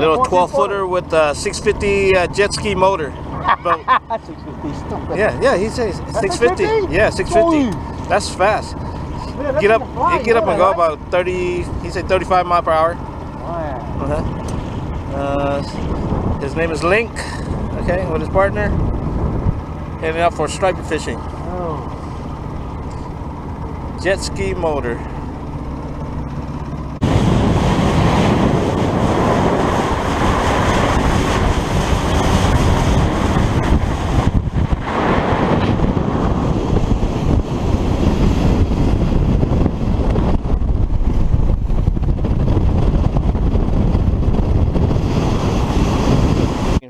little 12-footer with a 650 jet ski motor. Boat. 650, stupid. Yeah, he says 650. Yeah, 650. That's fast. Get up and go about 30. He said 35 miles per hour. His name is Link. Okay, with his partner, heading out for striper fishing. Jet ski motor.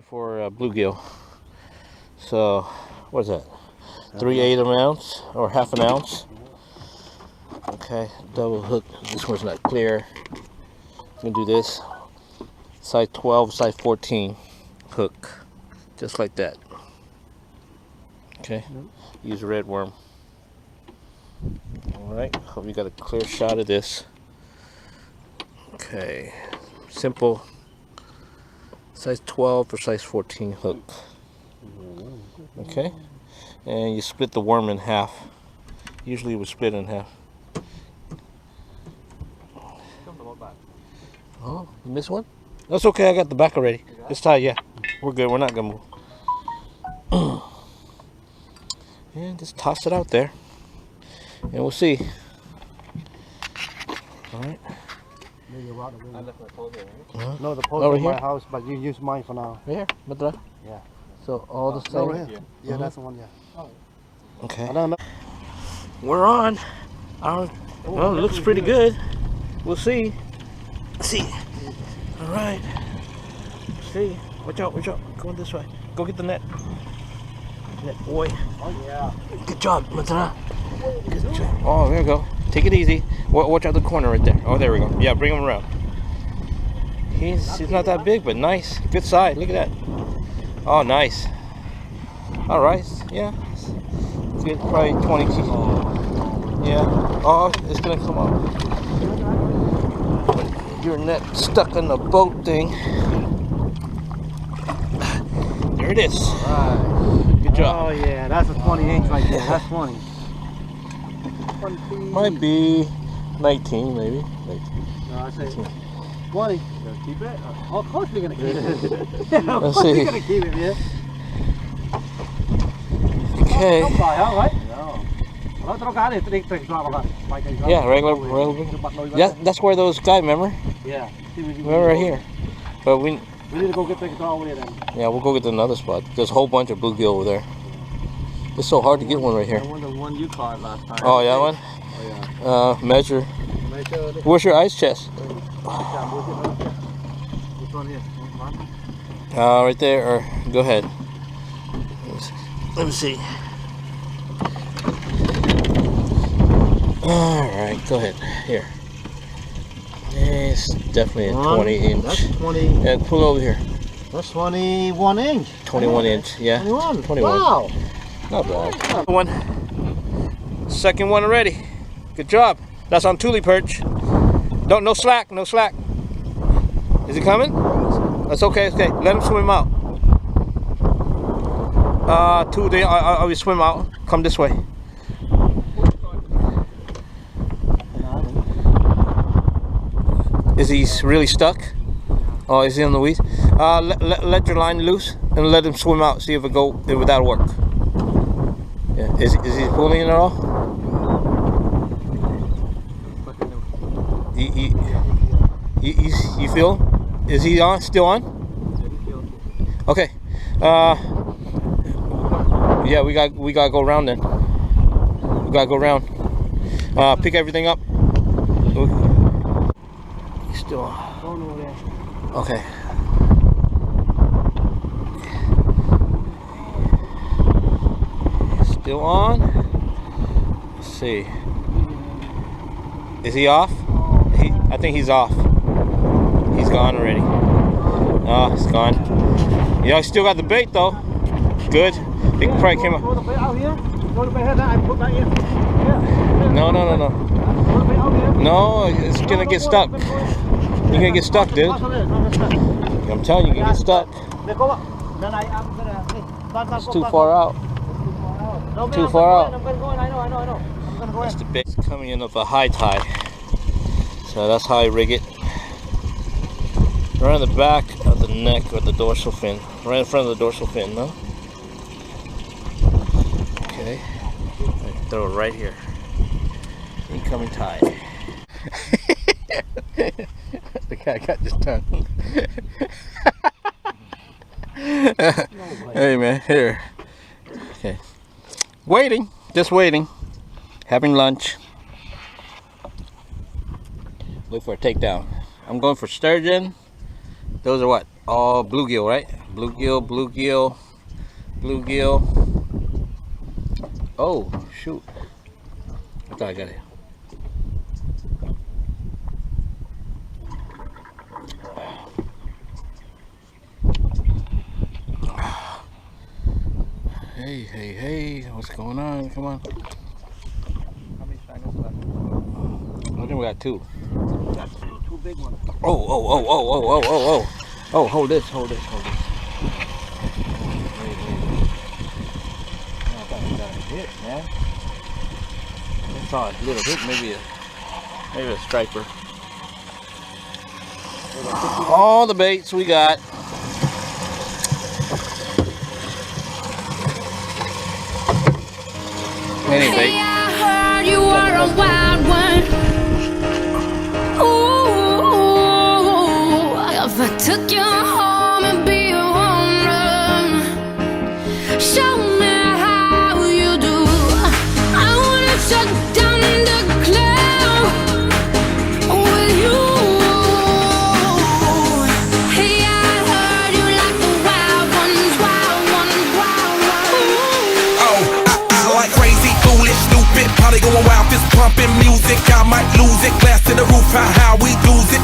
For bluegill. So what is that? 3/8 ounce or half an ounce. Okay, double hook. This one's not clear. I'm gonna do this. Size 12, size 14 hook, just like that. Okay, use a red worm. All right, hope you got a clear shot of this. Okay, simple. Size 12 or size 14 hook. Okay, and you split the worm in half. Usually we split in half. Oh, you missed one? That's okay, I got the back already. It's tied, yeah. We're good, we're not gonna move. And just toss it out there. And we'll see. Alright. No, the pole in my house, but you use mine for now. Right here, Madra? Yeah. So all the same? Right here. Yeah, that's the one, yeah. Okay. I don't know. We're on. Well, it looks pretty good. We'll see. See. Alright. See. Watch out, watch out. Going this way. Go get the net. Net boy. Oh, yeah. Good job, Madra. Good job. Oh, there we go. Take it easy. Watch out the corner right there. Oh, there we go. Yeah, bring him around. He's not that big, but nice. Good size. Look at that. Oh, nice. All right. Yeah. It's good. Probably 20 kg. Yeah. Oh, it's gonna come up. Your net stuck in the boat thing. There it is. Right. Good job. Oh yeah, that's a 20-inch right there. That's 20. Might be 19, maybe. 19. No, I say 20. You gonna keep it? Oh, of course we're gonna keep it. Let's see. We're gonna keep it, yeah. Okay. Không phải hả, right? No. Yeah, regular. Yeah, that's where those guys, remember? Yeah. Remember right here. But we need to go get the guitar over there then. Yeah, we'll go get to another spot. There's a whole bunch of bluegill over there. It's so hard to get one right here. I wonder the one you caught last time. Oh, yeah, one? Oh, yeah. Measure. Where's your ice chest? Which one here? Right there, or go ahead. Let me see. Alright, go ahead. Here. It's definitely a 20-inch. That's 20. Yeah, pull over here. That's 21 inch. 21 inch, yeah. 21. Wow. Not bad. One. Second one already. Good job. That's on tule perch. No slack, no slack. Is he coming? That's okay, okay. Let him swim out. I will swim out. Come this way. Is he really stuck? Oh, is he on the weeds? Let your line loose and let him swim out. See if that'll work. Yeah. Is he pulling it at all? You feel? Is he on? Still on? Okay. Yeah, we gotta go around then. We gotta go around. Pick everything up. Still on. Okay. Still on. Let's see. Is he off? I think he's off. He's gone already. Oh, he's gone. Yeah, I still got the bait though. Good. He probably came up. No. No, it's gonna get stuck. You're gonna get stuck, dude. I'm telling you, you get stuck. Let go up. Then I'm gonna. It's too far out. No, man, Too I'm far gonna out. go in. I'm gonna go in. I know. I'm gonna go That's in. the bait. It's coming in of a high tide. So that's how I rig it. Right on the back of the neck or the dorsal fin. Right in front of the dorsal fin, no? Okay. I throw it right here. Incoming tide. The guy got this done. Hey man, here. Okay. Waiting, just waiting. Having lunch. Wait for a takedown. I'm going for sturgeon. Those are what? All bluegill, right? Bluegill, bluegill, bluegill. Oh, shoot. I thought I got it. Hey, hey, hey, what's going on? Come on. How many triangles left? I think we got two. Got two big ones. Oh, hold this. Oh, wait. I thought I got a hit, man. I saw a little hit, maybe a striper. All the baits we got. Any bait. Hey, I heard you were a wild one. Ooh, if I took you home and be a home run, show me how you do. I wanna shut down the cloud with you. Hey, I heard you like the wild ones, wild ones, wild ones. Oh, I like crazy, foolish, stupid, party going wild, fist pumping music. I might lose it, glass to the roof, how we do it.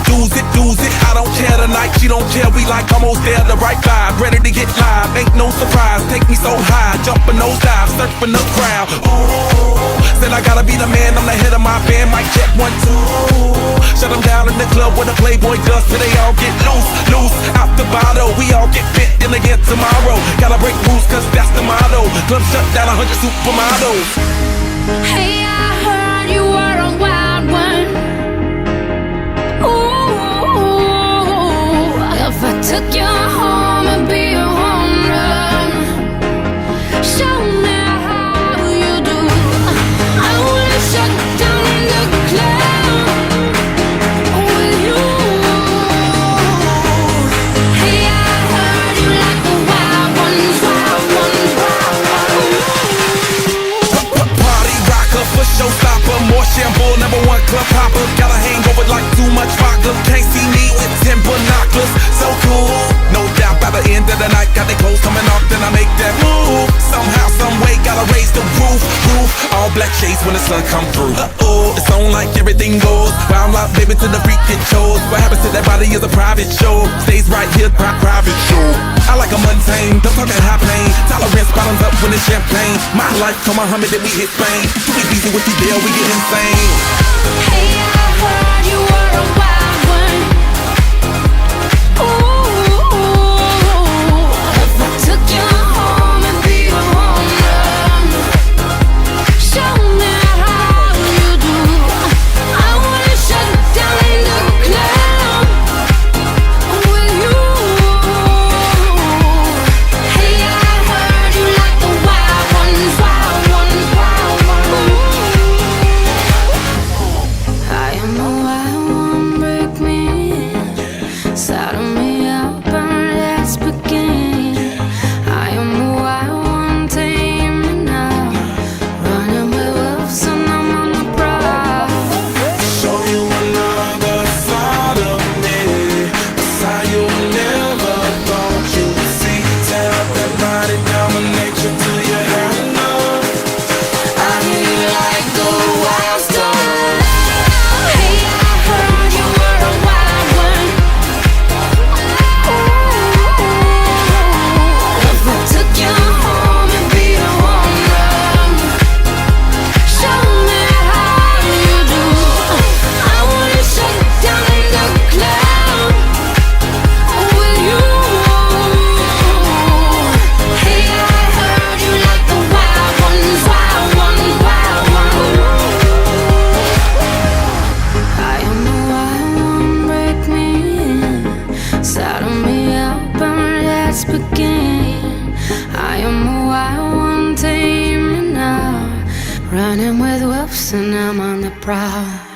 I don't care tonight, she don't care, we like almost there, the right vibe, ready to get live, ain't no surprise, take me so high, jumping those dives, surfing the crowd. Ooh, said I gotta be the man, I'm the head of my band, mic check 1, 2. Shut them down in the club where the Playboy does, till they all get loose, out the bottle, we all get fit in again tomorrow. Gotta break rules, cause that's the motto. Club shut down 100 supermodels. Hey, I heard you were a wild one. Ooh, if I took you home and be a home run, show me how you do. I wanna shut down the cloud with you. Hey, I heard you like the wild ones, wild ones, wild ones. Party rocker, for showstopper, more shampoo, #1 club hopper. Got a hangover like too much vodka. Can't see me with 10 binoculars. So cool, no doubt by the end of the night, got the clothes coming off, then I make that move. Somehow, some way, gotta raise the roof. All black shades when the sun come through. It's on like everything goes. Wild out, baby, to the freaking shows. What happens to that body is a private show. Stays right here, private show. I like a mundane, don't talk that high pain. Tolerance bottoms up when it's champagne. My life, come Muhammad, then we hit Spain. Too easy with the deal, we get insane. Hey, I heard you were a wild one. Ooh, if I took you home and be a home run, show me how you do. I wanna shut down the cloud with you. Hey, I heard you like the wild ones, wild ones, wild ones. I am a wild fights begin. I am a wild one, taming now, running with wolves and I'm on the prowl.